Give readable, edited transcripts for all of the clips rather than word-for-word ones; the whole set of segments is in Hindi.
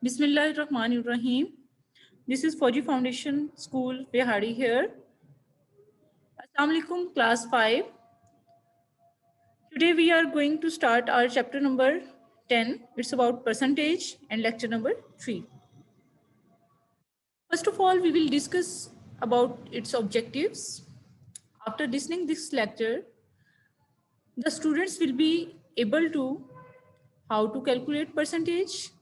Bismillahirrahmanirrahim. This is Fauji Foundation School, Bihari here. Assalamu alaikum, class 5. Today we are going to start our chapter number 10. It's about percentage and lecture number 3. First of all, we will discuss about its objectives. After listening this lecture, the students will be able to how to calculate percentage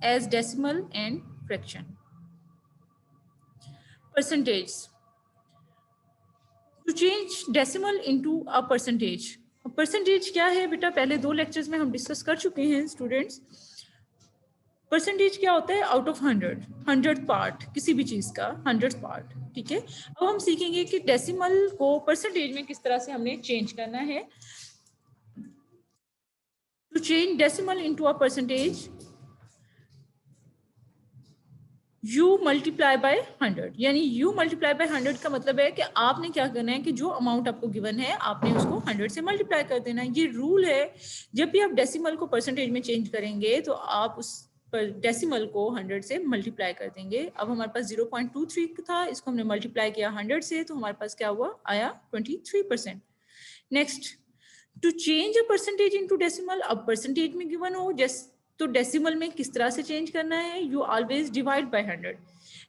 as decimal and fraction. Percentage. To change decimal into a percentage. Percentage क्या है बेटा, पहले 2 लेक्चर्स में हम डिस्कस कर चुके हैं स्टूडेंट्स. परसेंटेज क्या होता है? आउट ऑफ 100 पार्ट, किसी भी चीज का 100 पार्ट. ठीक है, अब हम सीखेंगे कि डेसिमल को परसेंटेज में किस तरह से हमने चेंज करना है. To change decimal into a percentage, u multiply by 100. यानी u मल्टीप्लाई बाय 100 का मतलब है कि आपने क्या करना है कि जो अमाउंट आपको गिवन है आपने उसको 100 से मल्टीप्लाई कर देना है. ये रूल है. जब भी आप डेसिमल को परसेंटेज में चेंज करेंगे तो आप उस डेसिमल को 100 से मल्टीप्लाई कर देंगे. अब हमारे पास 0.23 था, इसको हमने मल्टीप्लाई किया 100 से, तो हमारे पास क्या हुआ? आया 23%. Next, to change a percentage into decimal. अब परसेंटेज में गिवन हो तो डेसिमल में किस तरह से चेंज करना है? You always divide by 100.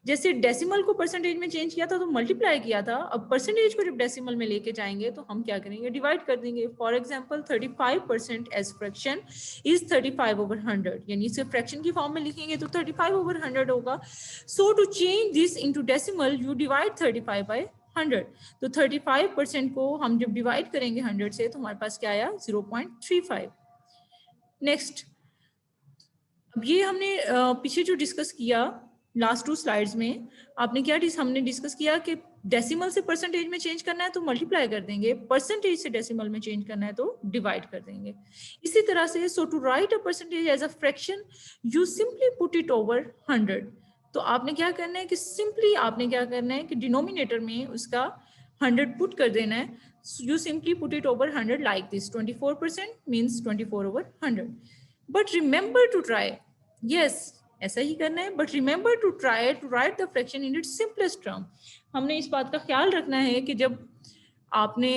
जैसे डेसिमल को परसेंटेज में चेंज किया था तो मल्टीप्लाई किया था, अब परसेंटेज को जब डेसिमल में लेके जाएंगे तो हम क्या करेंगे? डिवाइड कर देंगे. For example 35% as fraction is 35/100. यानी इसे फ्रैक्शन की फॉर्म में लिखेंगे तो 35/100 होगा. So to change this into decimal you divide 35 by 100. तो 35% को हम जब डिवाइड करेंगे 100 से तो हमारे पास क्या आया? 0.35. नेक्स्ट, अब ये हमने पीछे जो डिस्कस किया लास्ट 2 स्लाइड्स में, आपने क्या हमने डिस्कस किया कि डेसिमल से परसेंटेज में चेंज करना है तो मल्टीप्लाई कर देंगे, परसेंटेज से डेसिमल में चेंज करना है तो डिवाइड कर देंगे. इसी तरह से so to write a percentage as a fraction you simply put it over 100. तो आपने क्या करना है कि सिंपली आपने क्या करना है कि डिनोमिनेटर में उसका 100 पुट कर देना है. You simply put it over 100 like this. 24% means 24/100. But remember to try, yes ऐसा ही करना है, but remember to try to write the fraction in its simplest term. हमने इस बात का ख्याल रखना है कि जब आपने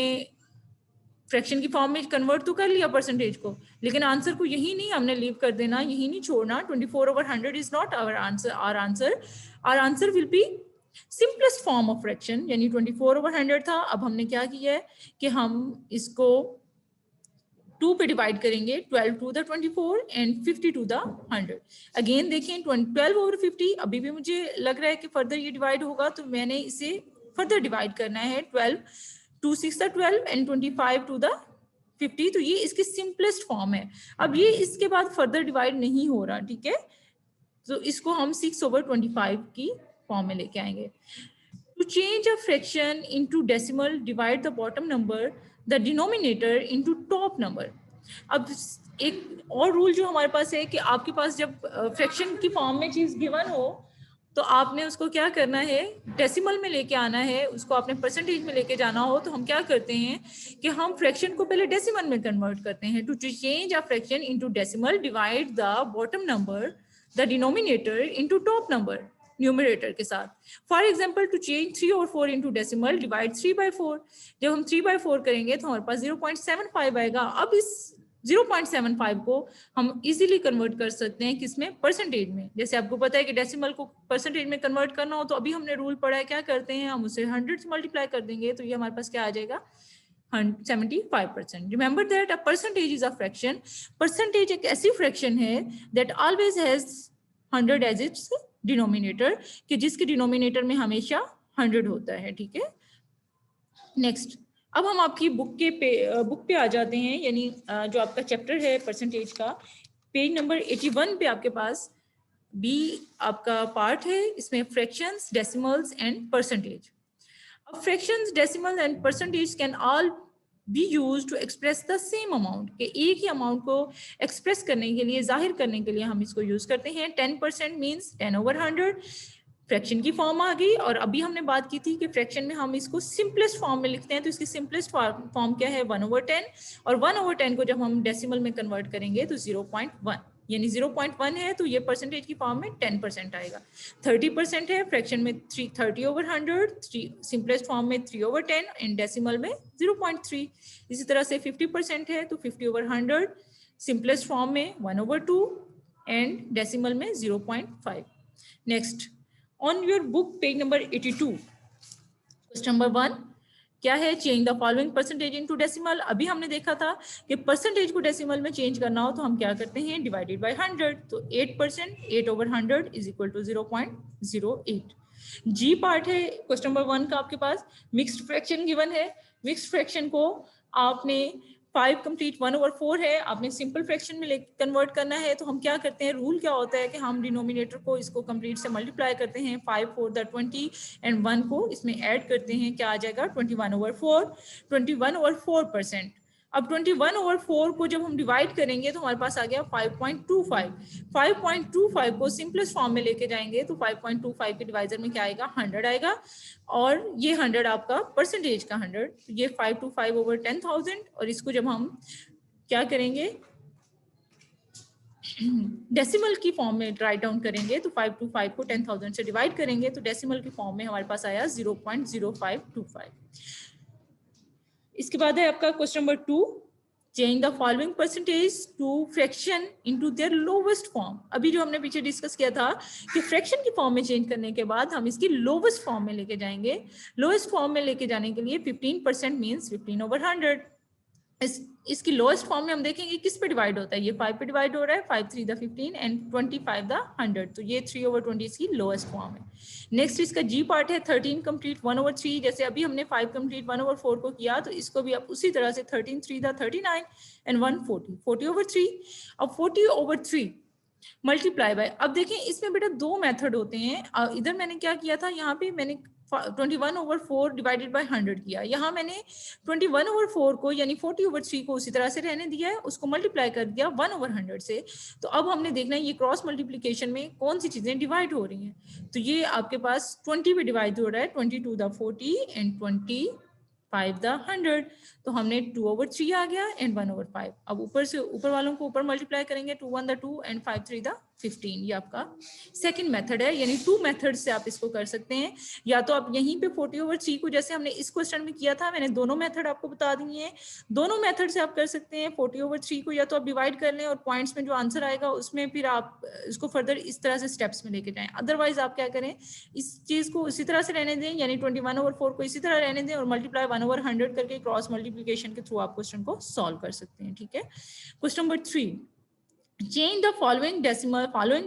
फ्रैक्शन की फॉर्म में कन्वर्ट तो कर लिया परसेंटेज को, लेकिन आंसर को यही नहीं हमने लीव कर देना, यही नहीं छोड़ना. 24/100 is not our answer. Our answer will be simplest form of fraction. यानी 24/100 था, अब हमने क्या किया है कि हम इसको 2 पे डिवाइड करेंगे. 12 to the 24 and 50 to the 100. Again देखें 12/50. अभी भी मुझे लग रहा है कि फर्दर ये डिवाइड होगा, तो मैंने इसे फर्दर डिवाइड करना है. 12 2 6 द 12 एंड 25 टू द 50. तो ये इसकी सिंपलेस्ट फॉर्म है. अब ये इसके बाद फर्दर डिवाइड नहीं हो रहा. ठीक है, तो इसको हम 6/25 की फॉर्म में लेके आएंगे. To change a fraction into decimal divide the bottom number the denominator into top number. अब एक और रूल जो हमारे पास है कि आपके पास जब फ्रैक्शन की फॉर्म में चीज गिवन हो तो आपने उसको क्या करना है? डेसिमल में लेके आना है. उसको आपने परसेंटेज में लेके जाना हो तो हम क्या करते हैं कि हम फ्रैक्शन को पहले डेसिमल में कन्वर्ट करते हैं. To change a fraction into decimal divide the bottom number the denominator into top number numerator के साथ. फॉर एग्जाम्पल टू चेंज 3 और 4 इंटू डेसिमल डिवाइड 3/4. जब हम 3/4 करेंगे तो हमारे पास 0.75 आएगा. अब इस 0.75 को हम इजीली कन्वर्ट कर सकते हैं किसमें? परसेंटेज में. जैसे आपको पता है कि डेसिमल को परसेंटेज में कन्वर्ट करना हो तो अभी हमने रूल पढ़ा है, क्या करते हैं हम उसे 100 से मल्टीप्लाई कर देंगे तो ये हमारे पास क्या आ जाएगा? 75%. Remember that a percentage is a fraction. Percentage एक ऐसी फ्रैक्शन है that always has 100 as its denominator, कि जिसके डिनोमिनेटर में हमेशा 100 होता है. ठीक है, नेक्स्ट, अब हम आपकी बुक पे आ जाते हैं. यानी जो आपका चैप्टर है परसेंटेज का, पेज नंबर 81 पे आपके पास बी आपका पार्ट है. इसमें फ्रैक्शंस, डेसिमल्स एंड परसेंटेज. अब fractions, decimal and percentage can all be use to express the same amount. के एक ही अमाउंट को एक्सप्रेस करने के लिए, जाहिर करने के लिए हम इसको यूज करते हैं. 10% मीन्स 10/100 फ्रैक्शन की फॉर्म आ गई. और अभी हमने बात की थी कि फ्रैक्शन में हम इसको सिंपलेस्ट फॉर्म में लिखते हैं, तो इसकी सिंपलेस्ट फॉर्म क्या है? 1/10. और 1/10 को जब हम डेसिमल में कन्वर्ट करेंगे तो 0.1. यानी 0.1 है तो ये परसेंटेज की फॉर्म में 10% आएगा। 30% है फ्रैक्शन में 30/100, सिंपलेस्ट फॉर्म में 3/10 एंड डेसिमल में 0.3। इसी तरह से 50% है तो 50/100, सिंपलेस्ट फॉर्म में 1/2 एंड डेसिमल में 0.5। Next, on your book page number 82, question number 1 क्या है, change the following percentage into decimal. अभी हमने देखा था कि परसेंटेज को डेसिमल में चेंज करना हो तो हम क्या करते हैं, डिवाइडेड बाय 100। तो 8%, 8/100 is equal to 0.08। G part है क्वेश्चन नंबर 1 का आपके पास, मिक्स्ड फ्रैक्शन गिवन है। मिक्स्ड फ्रैक्शन को आपने 5 कंप्लीट 1/4 है, आपने सिंपल फ्रैक्शन में कन्वर्ट करना है। तो हम क्या करते हैं, रूल क्या होता है कि हम डिनोमिनेटर को इसको कंप्लीट से मल्टीप्लाई करते हैं, 5 4 20 एंड 1 को इसमें ऐड करते हैं, क्या आ जाएगा 21/4, 21/4%। अब 21/4 को जब हम डिवाइड करेंगे तो हमारे पास आ गया 5.25। 5.25 को सिंपलेस्ट फॉर्म में लेके जाएंगे तो 5.25 के डिवाइजर में क्या आएगा, 100 आएगा, और ये 100 आपका परसेंटेज का 100, ये 525/10,000। और इसको जब हम क्या करेंगे, डेसिमल की फॉर्म में राइट डाउन करेंगे तो 525 को 10,000 से डिवाइड करेंगे तो डेसिमल की फॉर्म में हमारे पास आया 0.0525। इसके बाद है आपका question number 2, change the following percentage to fraction into their lowest form. अभी जो हमने पीछे डिस्कस किया था कि फ्रैक्शन की फॉर्म में चेंज करने के बाद हम इसकी लोवेस्ट फॉर्म में लेके जाएंगे। लोवेस्ट फॉर्म में लेके जाने के लिए 15% मीन्स 15/100। इसकी लोएस्ट फॉर्म में हम देखेंगे किस पे डिवाइड होता है, ये 5 पे डिवाइड हो रहा है, 5 3 द 15 एंड 25 द 100, तो ये 3/20 इसकी लोएस्ट फॉर्म है। नेक्स्ट इसका जी पार्ट है 13 कंप्लीट 1/3। जैसे अभी हमने 5 कंप्लीट 1/4 को किया तो इसको भी आप उसी तरह से 13 3 द 39 एंड 1 40, 40/3। अब 40/3 मल्टीप्लाई बाय, अब देखें इसमें बेटा दो मेथड होते हैं। इधर मैंने क्या किया था, यहाँ पे मैंने 21/4 डिवाइडेड बाय 100 किया, यहाँ मैंने 21/4 को यानी 40/3 को उसी तरह से रहने दिया है, उसको मल्टीप्लाई कर दिया 1/100 से। तो अब हमने देखना है ये क्रॉस मल्टीप्लिकेशन में कौन सी चीजें डिवाइड हो रही हैं। तो ये आपके पास 20 पे डिवाइड हो रहा है, 22 द 40 एंड 25 द 100। तो हमने 2/3 आ गया एंड 1/5। अब ऊपर से ऊपर वालों को ऊपर मल्टीप्लाई करेंगे, 2 1 द 2 एंड 5 3 द 15। ये आपका सेकंड मेथड है, यानी 2 मेथड से आप इसको कर सकते हैं। या तो आप यहीं पे 40/3 को जैसे हमने इस क्वेश्चन में किया था, मैंने दोनों मेथड आपको बता दी हैं, दोनों मेथड से आप कर सकते हैं। 40/3 को या तो आप डिवाइड कर लें और पॉइंट्स में जो आंसर आएगा उसमें फिर आप इसको फर्दर इस तरह से स्टेप्स में लेके जाएं। अदरवाइज आप क्या करें, इस चीज को इसी तरह से रहने दें, यानी 21/4 को इसी तरह रहने दें और मल्टीप्लाई 1/100 करके क्रॉस मल्टीप्लिकेशन के थ्रू आप क्वेश्चन को सॉल्व कर सकते हैं। ठीक है, question number 3, change the following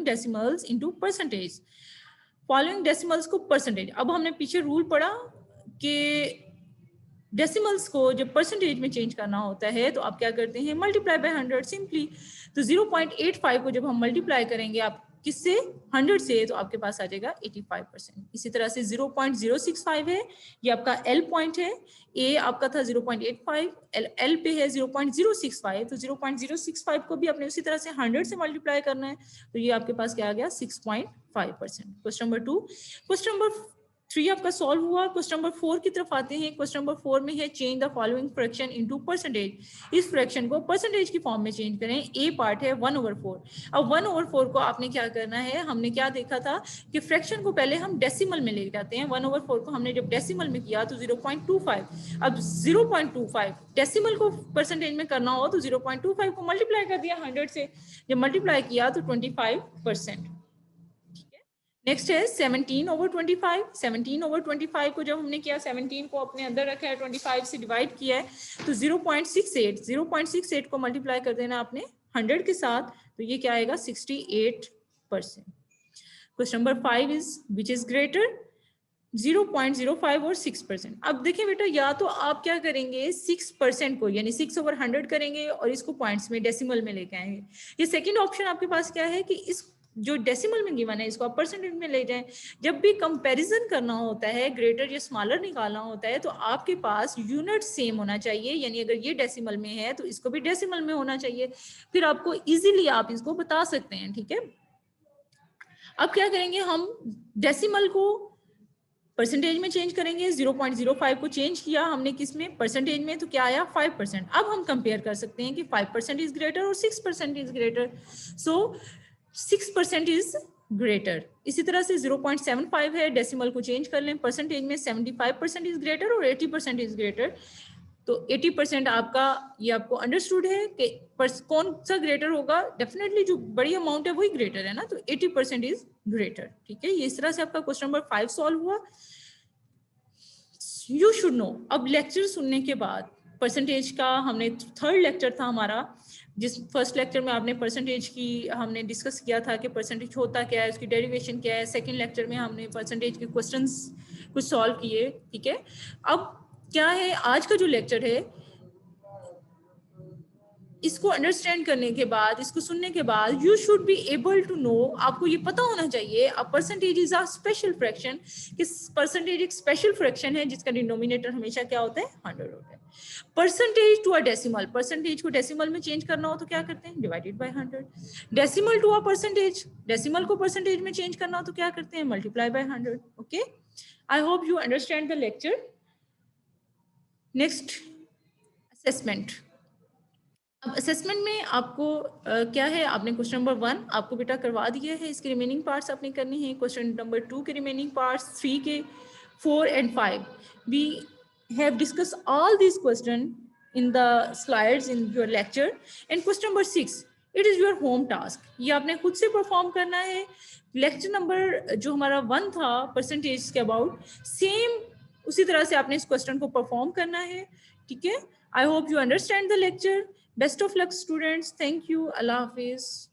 decimals into percentage। following decimals को percentage, अब हमने पीछे रूल पढ़ा कि डेसिमल्स को जब परसेंटेज में चेंज करना होता है तो आप क्या करते हैं, मल्टीप्लाई बाय 100 सिंपली। तो 0.85 को जब हम मल्टीप्लाई करेंगे आप किससे, 100 से, तो आपके पास आ जाएगा 85%। इसी तरह से 0.065 है, ये आपका एल पॉइंट है, ए आपका था 0.85, एल पे है 0.065, तो 0.065 को भी आपने उसी तरह से 100 से मल्टीप्लाई करना है, तो ये आपके पास क्या आ गया 6.5%। क्वेश्चन नंबर 2, क्वेश्चन नंबर 3 आपका सॉल्व हुआ। क्वेश्चन नंबर 4 की तरफ आते हैं। क्वेश्चन नंबर 4 में है change the following fraction into percentage. इस फ्रैक्शन को परसेंटेज की फॉर्म में चेंज करें। ए पार्ट है 1/4। अब 1/4 को आपने क्या करना है, हमने क्या देखा था कि फ्रैक्शन को पहले हम डेसिमल में ले जाते हैं। 1/4 को हमने जब डेसिमल में किया तो 0.25। अब 0.25 डेसिमल को परसेंटेज में करना हो तो 0.25 को मल्टीप्लाई कर दिया 100 से, जब मल्टीप्लाई किया तो 25%। नेक्स्ट है 17/25। 17/25 को जब हमने किया, 17 को अपने अंदर रखा है, 25 से डिवाइड किया है, तो 0.68 को मल्टीप्लाई कर देना आपने 100 के साथ, तो ये क्या आएगा 68%। Question number 5 is which is greater 0.05 और 6%। अब देखिए बेटा, या तो आप क्या करेंगे 6% को यानी 6/100 करेंगे और इसको पॉइंट्स में डेसिमल में लेके आएंगे। ये सेकंड ऑप्शन आपके पास क्या है कि इस जो डेसिमल में गिवन है इसको आप परसेंटेज में ले जाएं। जब भी कंपैरिजन करना होता है, ग्रेटर या स्मॉलर निकालना होता है, तो आपके पास यूनिट सेम होना चाहिए, यानी अगर ये डेसिमल में है तो इसको भी डेसिमल में होना चाहिए, फिर आपको इजीली आप इसको बता सकते हैं। ठीक है, अब क्या करेंगे, हम डेसिमल को परसेंटेज में चेंज करेंगे, 0.05 को चेंज किया हमने किस में, परसेंटेज में, तो क्या आया 5%। अब हम कंपेयर कर सकते हैं कि 5% इज ग्रेटर और 6% is greater, so 6% is greater. इसी तरह से 0.75 है, डेसिमल को चेंज कर लें, परसेंटेज में 75% इज ग्रेटर और 80% इज ग्रेटर, तो 80% आपका, ये आपको अंडरस्टूड है कि कौन सा ग्रेटर होगा, डेफिनेटली जो बड़ी अमाउंट है वही ग्रेटर है ना, तो 80% इज ग्रेटर। ठीक है, ये इस तरह से आपका क्वेश्चन नंबर 5 सॉल्व हुआ। यू शुड नो, अब लेक्चर सुनने के बाद परसेंटेज का हमने थर्ड लेक्चर था हमारा, जिस फर्स्ट लेक्चर में आपने परसेंटेज की हमने डिस्कस किया था कि परसेंटेज होता क्या है, उसकी डेरिवेशन क्या है। सेकंड लेक्चर में हमने परसेंटेज के क्वेश्चंस कुछ सॉल्व किए। ठीक है, अब क्या है आज का जो लेक्चर है, इसको अंडरस्टैंड करने के बाद, इसको सुनने के बाद, you should be able to know, आपको ये पता होना चाहिए a percentage is a special fraction, कि परसेंटेज एक स्पेशल फ्रैक्शन है जिसका डिनोमिनेटर हमेशा क्या होता है, 100 होता है। Percentage to a decimal, percentage को डेसिमल में चेंज करना हो तो क्या करते हैं, divided by 100। Decimal to a percentage, decimal को परसेंटेज में चेंज करना हो तो क्या करते हैं, multiply by 100। Okay, I hope you understand the lecture. Next, assessment. अब असेसमेंट में आपको क्या है, आपने क्वेश्चन नंबर 1 आपको बेटा करवा दिया है, इसके रिमेनिंग पार्ट्स आपने करने हैं। क्वेश्चन नंबर 2 के रिमेनिंग पार्ट्स, 3 के, 4 and 5 we have discuss all this question in the slides in your lecture. And question number 6 it is your home task, ये आपने खुद से परफॉर्म करना है। लेक्चर नंबर जो हमारा 1 था परसेंटेज के अबाउट, सेम उसी तरह से आपने इस क्वेश्चन को परफॉर्म करना है। ठीक है, आई hope you understand the lecture. Best of luck students. Thank you. Allah Hafiz.